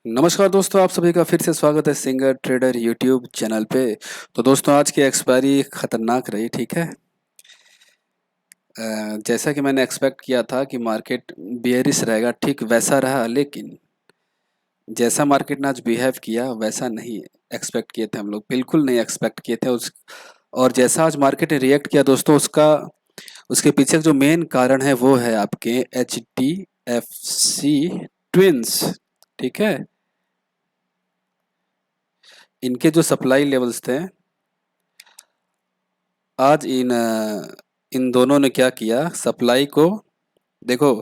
नमस्कार दोस्तों, आप सभी का फिर से स्वागत है सिंगर ट्रेडर यूट्यूब चैनल पे। तो दोस्तों, आज की एक्सपायरी खतरनाक रही। ठीक है। जैसा कि मैंने एक्सपेक्ट किया था कि मार्केट बेयरिश रहेगा, ठीक वैसा रहा। लेकिन जैसा मार्केट ने आज बिहेव किया वैसा नहीं एक्सपेक्ट किए थे हम लोग, बिल्कुल नहीं एक्सपेक्ट किए थे उस। और जैसा आज मार्केट ने रिएक्ट किया दोस्तों, उसका उसके पीछे जो मेन कारण है वो है आपके HDFC ट्विंस। ठीक है। इनके जो सप्लाई लेवल्स थे, आज इन दोनों ने क्या किया, सप्लाई को देखो।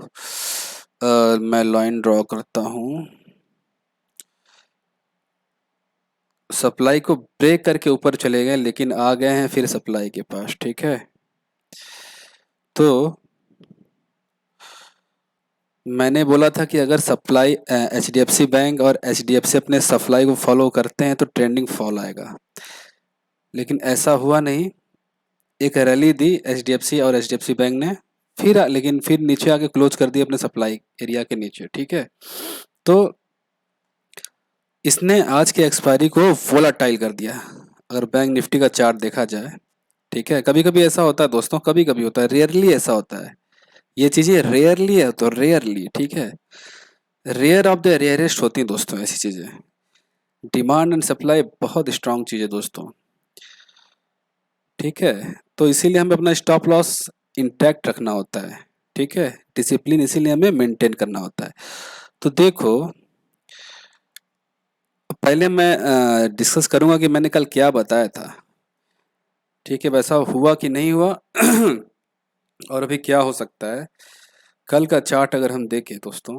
मैं लाइन ड्रॉ करता हूँ। सप्लाई को ब्रेक करके ऊपर चले गए, लेकिन आ गए हैं फिर सप्लाई के पास। ठीक है। तो मैंने बोला था कि अगर सप्लाई HDFC बैंक और HDFC अपने सप्लाई को फॉलो करते हैं तो ट्रेंडिंग फॉल आएगा, लेकिन ऐसा हुआ नहीं। एक रैली दी HDFC और HDFC बैंक ने, लेकिन फिर नीचे आके क्लोज कर दिया अपने सप्लाई एरिया के नीचे। ठीक है। तो इसने आज के एक्सपायरी को वोलाटाइल कर दिया। अगर बैंक निफ्टी का चार्ट देखा जाए, ठीक है, कभी कभी ऐसा होता है दोस्तों, कभी कभी होता है, रेयरली ऐसा होता है। ये चीजें रेयरली है, तो रेयरली, ठीक है, रेयर ऑफ द रेयरेस्ट होती हैं दोस्तों ऐसी चीजें। डिमांड एंड सप्लाई बहुत स्ट्रांग चीज है दोस्तों। ठीक है। तो इसीलिए हमें अपना स्टॉप लॉस इंटैक्ट रखना होता है। ठीक है। डिसिप्लिन इसीलिए हमें मेंटेन करना होता है। तो देखो, पहले मैं डिस्कस करूंगा कि मैंने कल क्या बताया था। ठीक है, वैसा हुआ कि नहीं हुआ और अभी क्या हो सकता है। कल का चार्ट अगर हम देखें दोस्तों,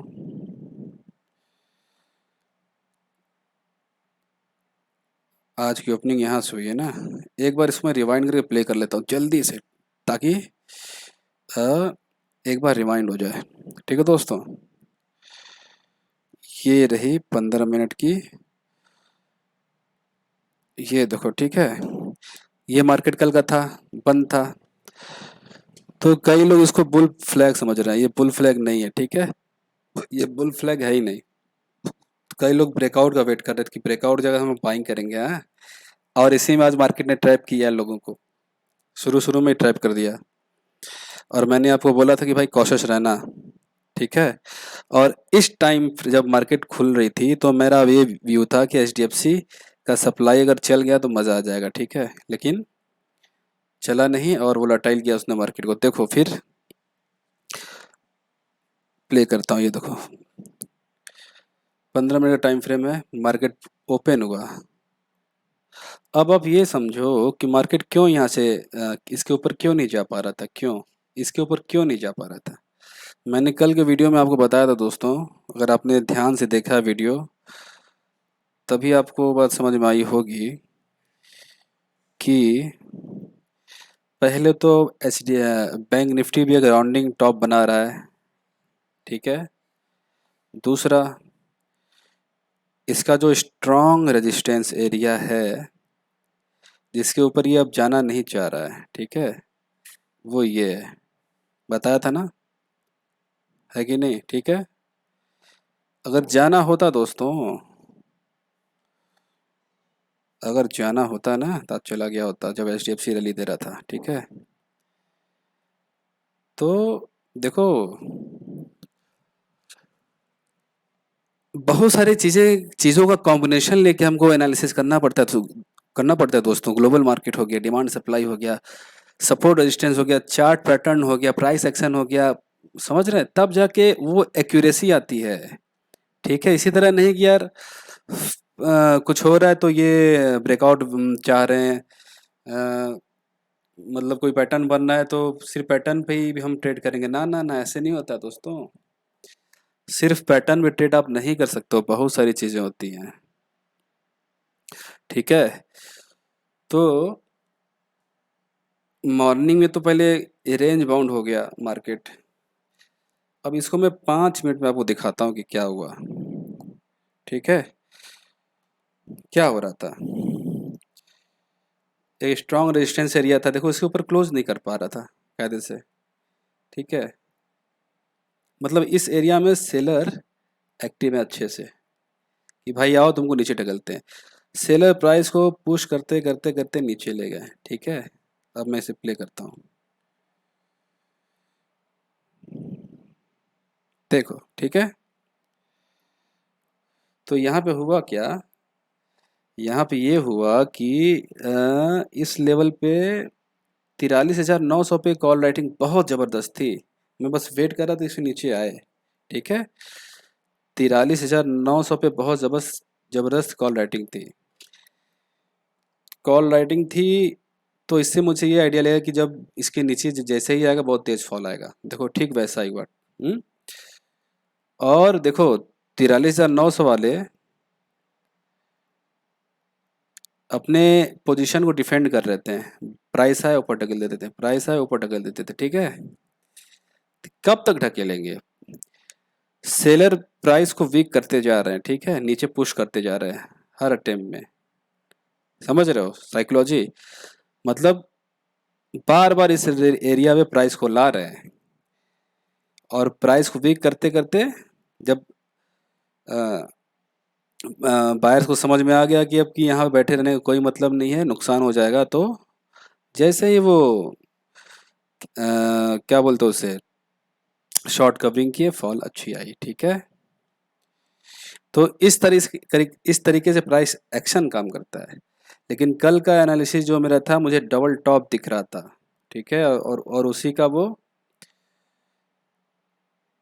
आज की ओपनिंग यहाँ से हुई है ना। एक बार इसमें रिवाइंड करके प्ले कर लेता हूँ जल्दी से, ताकि अ, एक बार रिवाइंड हो जाए। ठीक है दोस्तों, ये रही 15 मिनट की। ये देखो, ठीक है, ये मार्केट कल का था, बंद था। तो कई लोग इसको बुल फ्लैग समझ रहे हैं, ये बुल फ्लैग नहीं है। ठीक है, ये बुल फ्लैग है ही नहीं। कई लोग ब्रेकआउट का वेट कर रहे थे कि ब्रेकआउट जगह हम बाइंग करेंगे। हाँ, और इसी में आज मार्केट ने ट्रैप किया लोगों को, शुरू शुरू में ही ट्रैप कर दिया। और मैंने आपको बोला था कि भाई कॉशियस रहना। ठीक है। और इस टाइम जब मार्केट खुल रही थी तो मेरा ये व्यू था कि HDFC का सप्लाई अगर चल गया तो मज़ा आ जाएगा। ठीक है, लेकिन चला नहीं और वोलेटाइल किया उसने मार्केट को। देखो फिर प्ले करता हूँ, ये देखो 15 मिनट का टाइम फ्रेम है, मार्केट ओपन हुआ। अब आप ये समझो कि मार्केट क्यों यहाँ से इसके ऊपर क्यों नहीं जा पा रहा था, क्यों इसके ऊपर क्यों नहीं जा पा रहा था। मैंने कल के वीडियो में आपको बताया था दोस्तों, अगर आपने ध्यान से देखा वीडियो तभी आपको बात समझ में आई होगी कि पहले तो एच डी बैंक निफ्टी भी एक राउंडिंग टॉप बना रहा है। ठीक है। दूसरा, इसका जो स्ट्रॉन्ग रेजिस्टेंस एरिया है जिसके ऊपर ये अब जाना नहीं चाह रहा है, ठीक है, वो ये है। बताया था ना, है कि नहीं। ठीक है। अगर जाना होता दोस्तों, अगर जाना होता ना तो आज चला गया होता जब HDFC रैली दे रहा था। ठीक है। तो देखो, बहुत सारी चीज़ों का कॉम्बिनेशन लेके हमको एनालिसिस करना पड़ता है दोस्तों। ग्लोबल मार्केट हो गया, डिमांड सप्लाई हो गया, सपोर्ट रेजिस्टेंस हो गया, चार्ट पैटर्न हो गया, प्राइस एक्शन हो गया, समझ रहे हैं, तब जाके वो एक्यूरेसी आती है। ठीक है। इसी तरह नहीं कि यार कुछ हो रहा है तो ये ब्रेकआउट चाह रहे हैं, मतलब कोई पैटर्न बन रहा है तो सिर्फ पैटर्न पे ही भी हम ट्रेड करेंगे। ना ना ना, ऐसे नहीं होता दोस्तों। सिर्फ पैटर्न पे ट्रेड आप नहीं कर सकते हो, बहुत सारी चीज़ें होती हैं। ठीक है। तो मॉर्निंग में तो पहले रेंज बाउंड हो गया मार्केट। अब इसको मैं 5 मिनट में आपको दिखाता हूँ कि क्या हुआ। ठीक है। क्या हो रहा था, एक स्ट्रॉन्ग रेजिस्टेंस एरिया था, देखो इसके ऊपर क्लोज नहीं कर पा रहा था कायदे से। ठीक है, मतलब इस एरिया में सेलर एक्टिव है अच्छे से। कि भाई आओ तुमको नीचे ढकलते हैं। सेलर प्राइस को पुश करते करते करते नीचे ले गए, ठीक है। अब मैं इसे प्ले करता हूँ, देखो ठीक है। तो यहाँ पे हुआ क्या, यहाँ पे ये हुआ कि इस लेवल पे 43,900 पे कॉल राइटिंग बहुत ज़बरदस्त थी। मैं बस वेट कर रहा था इसे नीचे आए, ठीक है। 43,900 पे बहुत ज़बरदस्त ज़बरदस्त कॉल राइटिंग थी। तो इससे मुझे ये आइडिया लगा कि जब इसके नीचे जैसे ही आएगा बहुत तेज फॉल आएगा। देखो ठीक वैसा ही हुआ। और देखो 43,900 वाले अपने पोजीशन को डिफेंड कर रहे थे। प्राइस आए ऊपर ढकेल देते थे, प्राइस आए ऊपर ढकेल देते थे, ठीक है। कब तक ढकेलेंगे। सेलर प्राइस को वीक करते जा रहे हैं, ठीक है, नीचे पुश करते जा रहे हैं हर अटेम्प्ट में। समझ रहे हो साइकोलॉजी, मतलब बार बार इस एरिया में प्राइस को ला रहे हैं और प्राइस को वीक करते करते जब बायर्स को समझ में आ गया कि अब कि यहाँ बैठे रहने का कोई मतलब नहीं है, नुकसान हो जाएगा, तो जैसे ही वो क्या बोलते हैं उसे, शॉर्ट कवरिंग किए, फॉल अच्छी आई, ठीक है। तो इस तरीके से प्राइस एक्शन काम करता है। लेकिन कल का एनालिसिस जो मेरा था, मुझे डबल टॉप दिख रहा था, ठीक है, और उसी का वो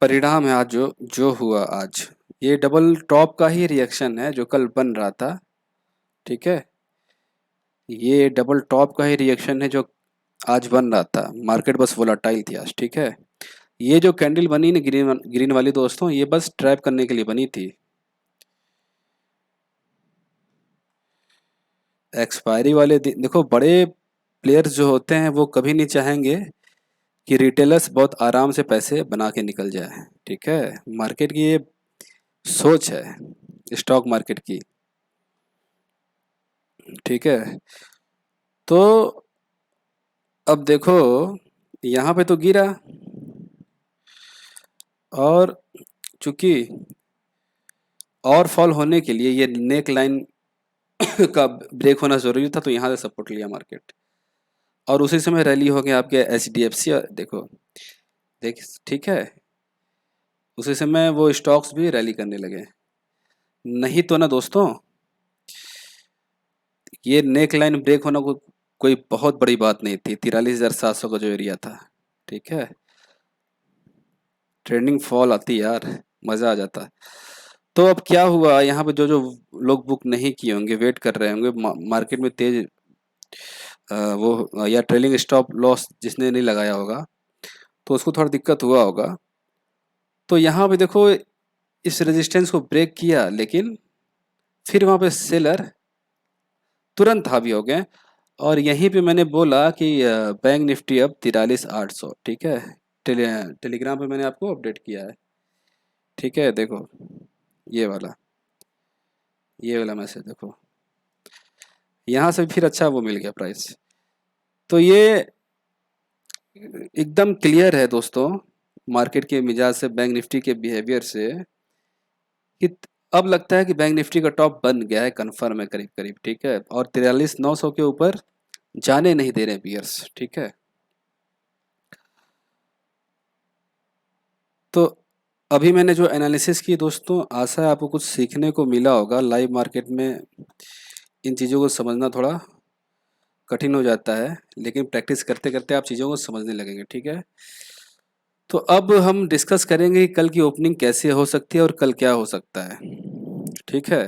परिणाम है आज जो जो हुआ आज। ये डबल टॉप का ही रिएक्शन है जो कल बन रहा था, ठीक है। ये डबल टॉप का ही रिएक्शन है जो आज बन रहा था। मार्केट बस वोलाटाइल थी आज, ठीक है। ये जो कैंडल बनी ना ग्रीन ग्रीन वाली दोस्तों, ये बस ट्रैप करने के लिए बनी थी। एक्सपायरी वाले दिन देखो, बड़े प्लेयर्स जो होते हैं वो कभी नहीं चाहेंगे कि रिटेलर्स बहुत आराम से पैसे बना के निकल जाए, ठीक है। मार्केट की ये सोच है, स्टॉक मार्केट की, ठीक है। तो अब देखो यहाँ पे तो गिरा, और चूंकि और फॉल होने के लिए ये नेक लाइन का ब्रेक होना जरूरी था, तो यहाँ से सपोर्ट लिया मार्केट, और उसी समय रैली हो गया आपके HDFC। देखो देख, ठीक है, उसी समय वो स्टॉक्स भी रैली करने लगे। नहीं तो ना दोस्तों, ये नेक लाइन ब्रेक होना कोई बहुत बड़ी बात नहीं थी। 43,700 का जो एरिया था, ठीक है। ट्रेंडिंग फॉल आती यार, मज़ा आ जाता। तो अब क्या हुआ यहाँ पे, जो जो लोग बुक नहीं किए होंगे, वेट कर रहे होंगे मार्केट में तेज वो या ट्रेलिंग स्टॉप लॉस जिसने नहीं लगाया होगा, तो उसको थोड़ा दिक्कत हुआ होगा। तो यहाँ पे देखो इस रेजिस्टेंस को ब्रेक किया, लेकिन फिर वहाँ पे सेलर तुरंत हावी हो गए। और यहीं पे मैंने बोला कि बैंक निफ्टी अब 43,800, ठीक है। टेलीग्राम पे मैंने आपको अपडेट किया है, ठीक है। देखो ये वाला, ये वाला मैसेज देखो, यहाँ से फिर अच्छा वो मिल गया प्राइस। तो ये एकदम क्लियर है दोस्तों, मार्केट के मिजाज से, बैंक निफ्टी के बिहेवियर से, कि अब लगता है कि बैंक निफ्टी का टॉप बन गया है, कंफर्म है करीब करीब, ठीक है। और 43,900 के ऊपर जाने नहीं दे रहे बियर्स, ठीक है। तो अभी मैंने जो एनालिसिस की दोस्तों, आशा है आपको कुछ सीखने को मिला होगा। लाइव मार्केट में इन चीज़ों को समझना थोड़ा कठिन हो जाता है, लेकिन प्रैक्टिस करते करते आप चीज़ों को समझने लगेंगे, ठीक है। तो अब हम डिस्कस करेंगे कि कल की ओपनिंग कैसे हो सकती है और कल क्या हो सकता है, ठीक है।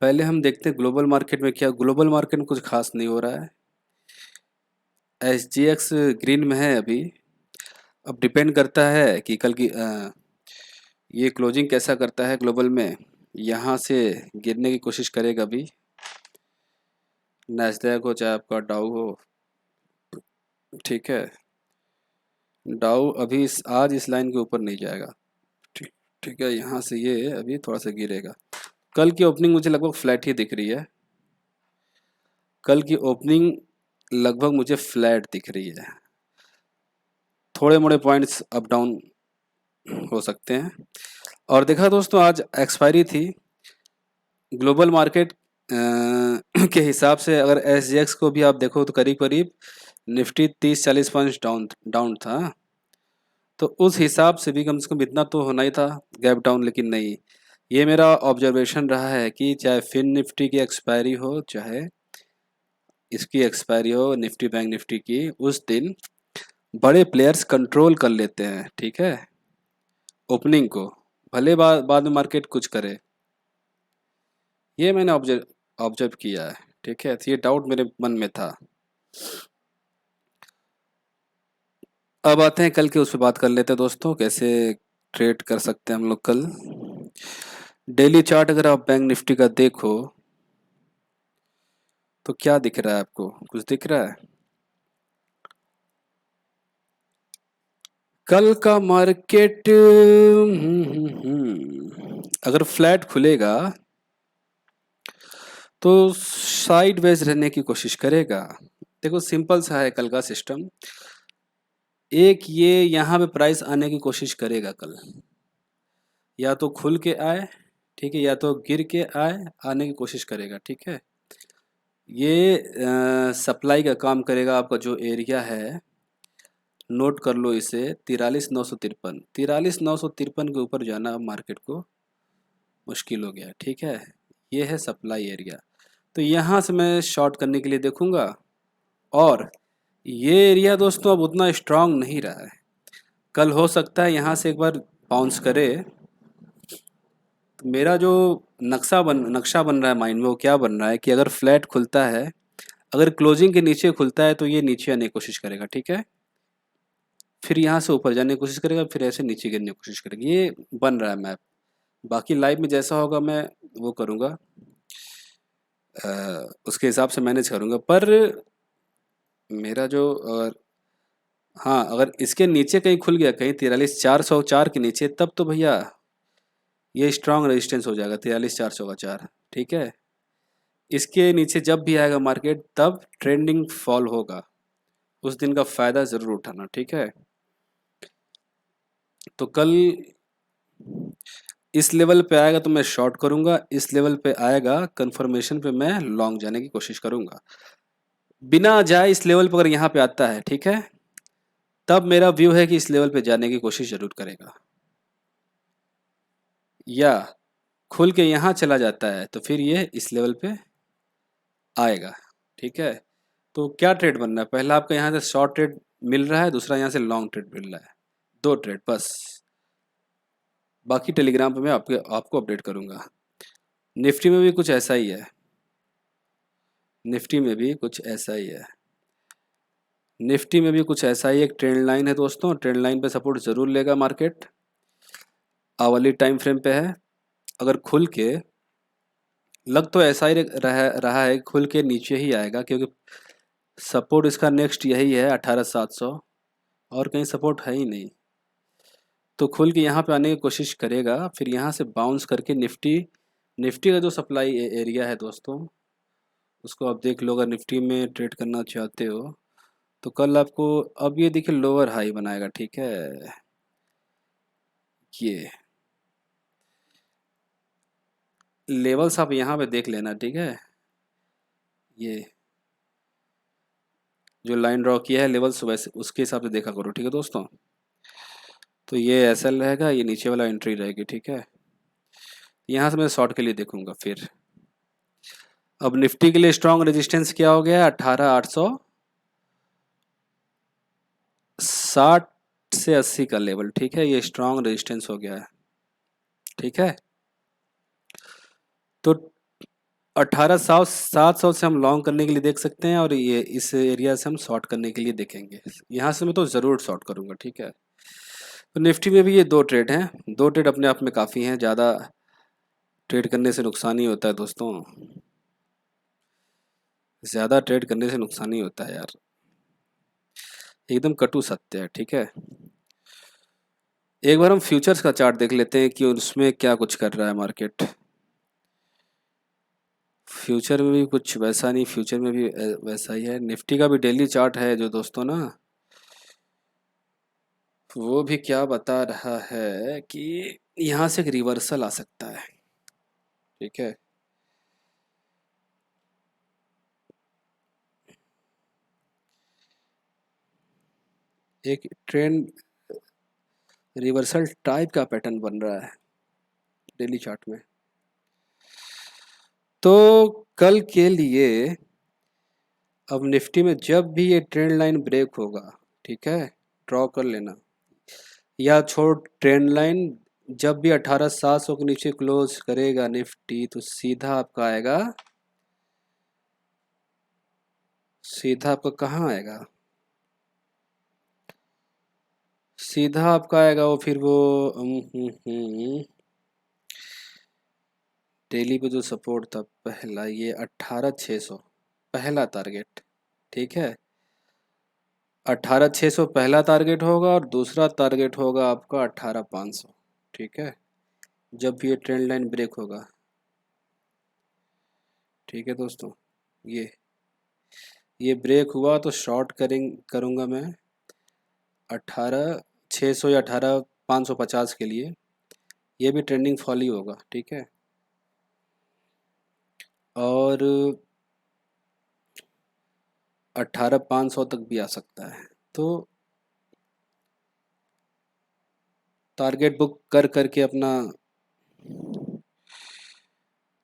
पहले हम देखते हैं ग्लोबल मार्केट में क्या। ग्लोबल मार्केट में कुछ खास नहीं हो रहा है। SGX ग्रीन में है अभी। अब डिपेंड करता है कि कल की ये क्लोजिंग कैसा करता है ग्लोबल में। यहाँ से गिरने की कोशिश करेगा अभी, नैस्डैक हो चाहे आपका डाउ हो, ठीक है। डाउ अभी आज इस लाइन के ऊपर नहीं जाएगा, ठीक ठीक है। यहाँ से ये अभी थोड़ा सा गिरेगा। कल की ओपनिंग मुझे लगभग फ्लैट ही दिख रही है। कल की ओपनिंग लगभग मुझे फ्लैट दिख रही है। थोड़े मोड़े पॉइंट्स अप डाउन हो सकते हैं, और देखा दोस्तों, आज एक्सपायरी थी ग्लोबल मार्केट के हिसाब से। अगर एसजीएक्स को भी आप देखो तो करीब करीब निफ्टी 30-40 पॉइंट डाउन डाउन था। तो उस हिसाब से कम इतना तो होना ही था, गैप डाउन। लेकिन नहीं, ये मेरा ऑब्जर्वेशन रहा है कि चाहे फिन निफ्टी की एक्सपायरी हो, चाहे इसकी एक्सपायरी हो, निफ्टी बैंक निफ्टी की, उस दिन बड़े प्लेयर्स कंट्रोल कर लेते हैं, ठीक है, ओपनिंग को, भले बाद में मार्केट कुछ करे। ये मैंने ऑब्जर्व ऑब्जर्व किया है, ठीक है। तो ये डाउट मेरे मन में था। अब आते हैं कल के, उस पर बात कर लेते हैं दोस्तों, कैसे ट्रेड कर सकते हैं हम लोग कल। डेली चार्ट अगर आप बैंक निफ्टी का देखो तो क्या दिख रहा है आपको? कुछ दिख रहा है? कल का मार्केट अगर फ्लैट खुलेगा तो साइड वेज रहने की कोशिश करेगा। देखो सिंपल सा है कल का सिस्टम। एक ये यहाँ पे प्राइस आने की कोशिश करेगा कल, या तो खुल के आए, ठीक है, या तो गिर के आए, आने की कोशिश करेगा, ठीक है। ये सप्लाई का काम करेगा। आपका जो एरिया है, नोट कर लो इसे, 43,953। 43,953 के ऊपर जाना मार्केट को मुश्किल हो गया, ठीक है। ये है सप्लाई एरिया। तो यहाँ से मैं शॉर्ट करने के लिए देखूंगा। और ये एरिया दोस्तों अब उतना स्ट्रांग नहीं रहा है। कल हो सकता है यहाँ से एक बार बाउंस करे। तो मेरा जो नक्शा बन रहा है माइंड में, वो क्या बन रहा है कि अगर फ्लैट खुलता है, अगर क्लोजिंग के नीचे खुलता है तो ये नीचे आने की कोशिश करेगा, ठीक है। फिर यहाँ से ऊपर जाने की कोशिश करेगा, फिर ऐसे नीचे गिरने की कोशिश करेगा। ये बन रहा है मैप। बाकी लाइव में जैसा होगा मैं वो करूँगा, उसके हिसाब से मैनेज करूँगा। पर मेरा जो हाँ, अगर इसके नीचे कहीं खुल गया, कहीं 43,404 के नीचे, तब तो भैया ये स्ट्रांग रेजिस्टेंस हो जाएगा, 43,404, ठीक है। इसके नीचे जब भी आएगा मार्केट, तब ट्रेंडिंग फॉल होगा, उस दिन का फायदा जरूर उठाना, ठीक है। तो कल इस लेवल पे आएगा तो मैं शॉर्ट करूंगा, इस लेवल पे आएगा कंफर्मेशन पे मैं लॉन्ग जाने की कोशिश करूंगा। बिना जाए इस लेवल पर अगर यहाँ पे आता है, ठीक है, तब मेरा व्यू है कि इस लेवल पे जाने की कोशिश जरूर करेगा। या खुल के यहाँ चला जाता है तो फिर ये इस लेवल पे आएगा, ठीक है। तो क्या ट्रेड बनना है? पहला आपका यहाँ से शॉर्ट ट्रेड मिल रहा है, दूसरा यहाँ से लॉन्ग ट्रेड मिल रहा है, दो ट्रेड बस। बाकी टेलीग्राम पे मैं आपको अपडेट करूंगा। निफ्टी में भी कुछ ऐसा ही है, निफ्टी में भी कुछ ऐसा ही है, निफ्टी में भी कुछ ऐसा ही एक ट्रेंड लाइन है दोस्तों। ट्रेंड लाइन पे सपोर्ट जरूर लेगा मार्केट, आवली टाइम फ्रेम पे है। अगर खुल के, लग तो ऐसा ही रहा है, खुल के नीचे ही आएगा, क्योंकि सपोर्ट इसका नेक्स्ट यही है 18,700, और कहीं सपोर्ट है ही नहीं। तो खुल के यहाँ पे आने की कोशिश करेगा, फिर यहाँ से बाउंस करके निफ्टी, निफ्टी का जो सप्लाई एरिया है दोस्तों, उसको आप देख लो। अगर निफ्टी में ट्रेड करना चाहते हो तो कल आपको, अब ये देखिए लोअर हाई बनाएगा, ठीक है। ये लेवल्स आप यहाँ पे देख लेना, ठीक है। ये जो लाइन ड्रॉ किया है लेवल्स, वैसे उसके हिसाब से देखा करो, ठीक है दोस्तों। तो ये एसएल रहेगा, ये नीचे वाला एंट्री रहेगी, ठीक है। यहाँ से मैं शॉर्ट के लिए देखूंगा फिर। अब निफ्टी के लिए स्ट्रॉन्ग रेजिस्टेंस क्या हो गया है? 18,860 से 80 का लेवल, ठीक है। ये स्ट्रॉन्ग रेजिस्टेंस हो गया है, ठीक है। तो 18,700 से हम लॉन्ग करने के लिए देख सकते हैं, और ये इस एरिया से हम शॉर्ट करने के लिए देखेंगे। यहाँ से मैं तो ज़रूर शॉर्ट करूँगा, ठीक है। तो निफ्टी में भी ये दो ट्रेड हैं, दो ट्रेड अपने आप में काफ़ी हैं। ज़्यादा ट्रेड करने से नुकसान ही होता है दोस्तों, ज़्यादा ट्रेड करने से नुकसान ही होता है यार, एकदम कटु सत्य है, ठीक है। एक बार हम फ्यूचर्स का चार्ट देख लेते हैं कि उसमें क्या कुछ कर रहा है मार्केट। फ्यूचर में भी कुछ वैसा नहीं, फ्यूचर में भी वैसा ही है। निफ्टी का भी डेली चार्ट है जो दोस्तों ना, वो भी क्या बता रहा है कि यहाँ से एक रिवर्सल आ सकता है। ठीक है, एक ट्रेंड रिवर्सल टाइप का पैटर्न बन रहा है डेली चार्ट में। तो कल के लिए अब निफ्टी में जब भी ये ट्रेंड लाइन ब्रेक होगा, ठीक है, ड्रॉ कर लेना, या छोड़ ट्रेंड लाइन, जब भी 18,700 के नीचे क्लोज करेगा निफ्टी तो सीधा आपका कहाँ आएगा, सीधा आपका आएगा वो, फिर वो डेली पे जो सपोर्ट था पहला, ये 18,600 पहला टारगेट। ठीक है, 18,600 पहला टारगेट होगा और दूसरा टारगेट होगा आपका 18,500। ठीक है, जब भी ये ट्रेंड लाइन ब्रेक होगा। ठीक है दोस्तों, ये ये ब्रेक हुआ तो शॉर्ट करूँगा मैं 18,600 या 18,550 के लिए। ये भी ट्रेंडिंग फॉल ही होगा। ठीक है, और 18,500 तक भी आ सकता है। तो टारगेट बुक कर करके अपना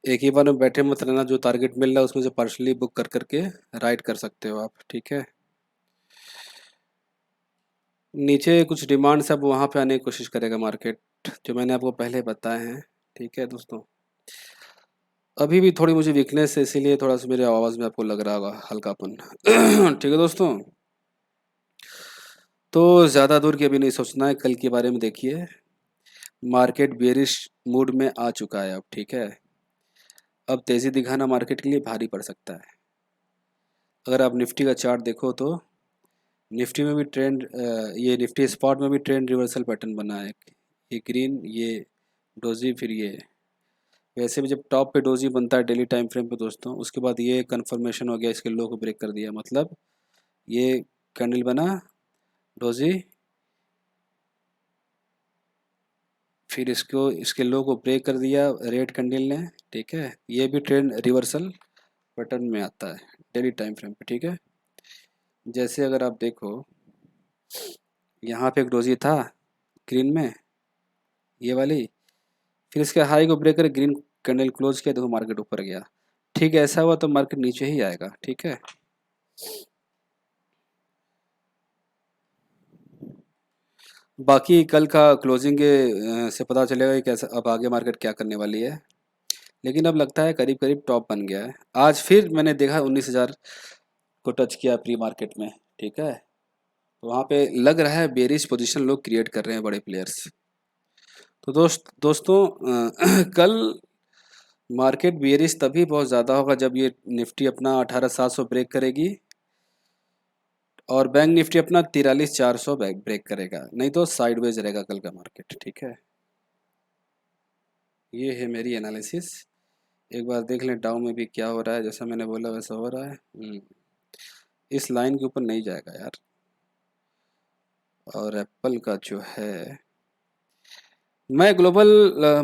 एक ही बार में बैठे मत रहना, जो टारगेट मिल रहा है उसमें से पार्शली बुक कर करके राइट कर सकते हो आप। ठीक है, नीचे कुछ डिमांड्स अब वहाँ पे आने की कोशिश करेगा मार्केट, जो मैंने आपको पहले बताए हैं। ठीक है दोस्तों, अभी भी थोड़ी मुझे वीकनेस है, इसीलिए थोड़ा सा मेरे आवाज़ में आपको लग रहा होगा हल्कापन। ठीक है दोस्तों, तो ज़्यादा दूर की अभी नहीं सोचना है, कल के बारे में देखिए। मार्केट बेरिश मूड में आ चुका है अब। ठीक है, अब तेज़ी दिखाना मार्केट के लिए भारी पड़ सकता है। अगर आप निफ्टी का चार्ट देखो तो निफ्टी में भी ये निफ्टी स्पॉट में भी ट्रेंड रिवर्सल पैटर्न बना है। ये ग्रीन, ये डोजी, फिर ये। वैसे भी जब टॉप पे डोजी बनता है डेली टाइम फ्रेम पे दोस्तों, उसके बाद ये कंफर्मेशन हो गया, इसके लो को ब्रेक कर दिया, मतलब ये कैंडल बना डोजी, फिर इसके लो को ब्रेक कर दिया रेड कैंडल ने। ठीक है, ये भी ट्रेंड रिवर्सल पैटर्न में आता है डेली टाइम फ्रेम पे। ठीक है, जैसे अगर आप देखो यहाँ पे एक डोजी था ग्रीन में, ये वाली, फिर इसके हाई को ब्रेक कर ग्रीन कैंडल क्लोज किया, देखो मार्केट ऊपर गया। ठीक है, ऐसा हुआ तो मार्केट नीचे ही आएगा। ठीक है, बाकी कल का क्लोजिंग से पता चलेगा कि कैसा अब आगे मार्केट क्या करने वाली है। लेकिन अब लगता है करीब करीब टॉप बन गया है। आज फिर मैंने देखा 19,000 को टच किया प्री मार्केट में। ठीक है, तो वहाँ पे लग रहा है बेरिश पोजीशन लोग क्रिएट कर रहे हैं बड़े प्लेयर्स। तो दोस्तों कल मार्केट बेरिश तभी बहुत ज़्यादा होगा जब ये निफ्टी अपना 18,700 ब्रेक करेगी और बैंक निफ्टी अपना 43,400 ब्रेक करेगा, नहीं तो साइडवेज रहेगा कल का मार्केट। ठीक है, ये है मेरी एनालिसिस। एक बार देख लें डाउ में भी क्या हो रहा है, जैसा मैंने बोला वैसा हो रहा है। इस लाइन के ऊपर नहीं जाएगा यार। और एप्पल का जो है, मैं ग्लोबल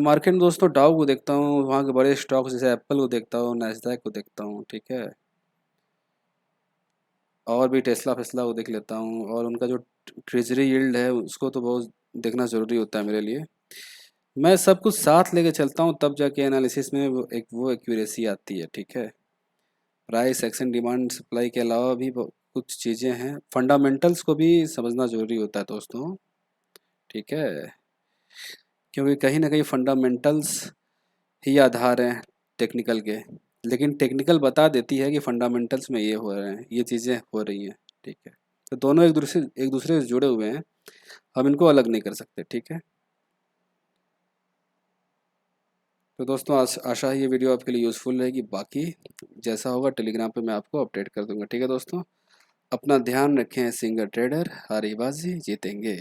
मार्केट में दोस्तों डाउ को देखता हूँ, वहाँ के बड़े स्टॉक्स जैसे एप्पल को देखता हूँ, नैस्डैक को देखता हूँ। ठीक है, और भी टेस्ला फेस्ला को देख लेता हूँ, और उनका जो ट्रेजरी यील्ड है उसको तो बहुत देखना ज़रूरी होता है मेरे लिए। मैं सब कुछ साथ लेके चलता हूँ, तब जाके एनालिसिस में वो एक्यूरेसी आती है। ठीक है, प्राइस एक्शन डिमांड सप्लाई के अलावा भी कुछ चीज़ें हैं, फंडामेंटल्स को भी समझना ज़रूरी होता है दोस्तों। ठीक है, क्योंकि कहीं ना कहीं फंडामेंटल्स ही आधार हैं टेक्निकल के, लेकिन टेक्निकल बता देती है कि फंडामेंटल्स में ये हो रहे हैं, ये चीज़ें हो रही हैं। ठीक है, तो दोनों एक दूसरे से जुड़े हुए हैं, हम इनको अलग नहीं कर सकते। ठीक है, तो दोस्तों आशा है ये वीडियो आपके लिए यूज़फुल रहेगी। बाकी जैसा होगा टेलीग्राम पे मैं आपको अपडेट कर दूंगा। ठीक है दोस्तों, अपना ध्यान रखें। सिंगल ट्रेडर हारी बाजी जीतेंगे।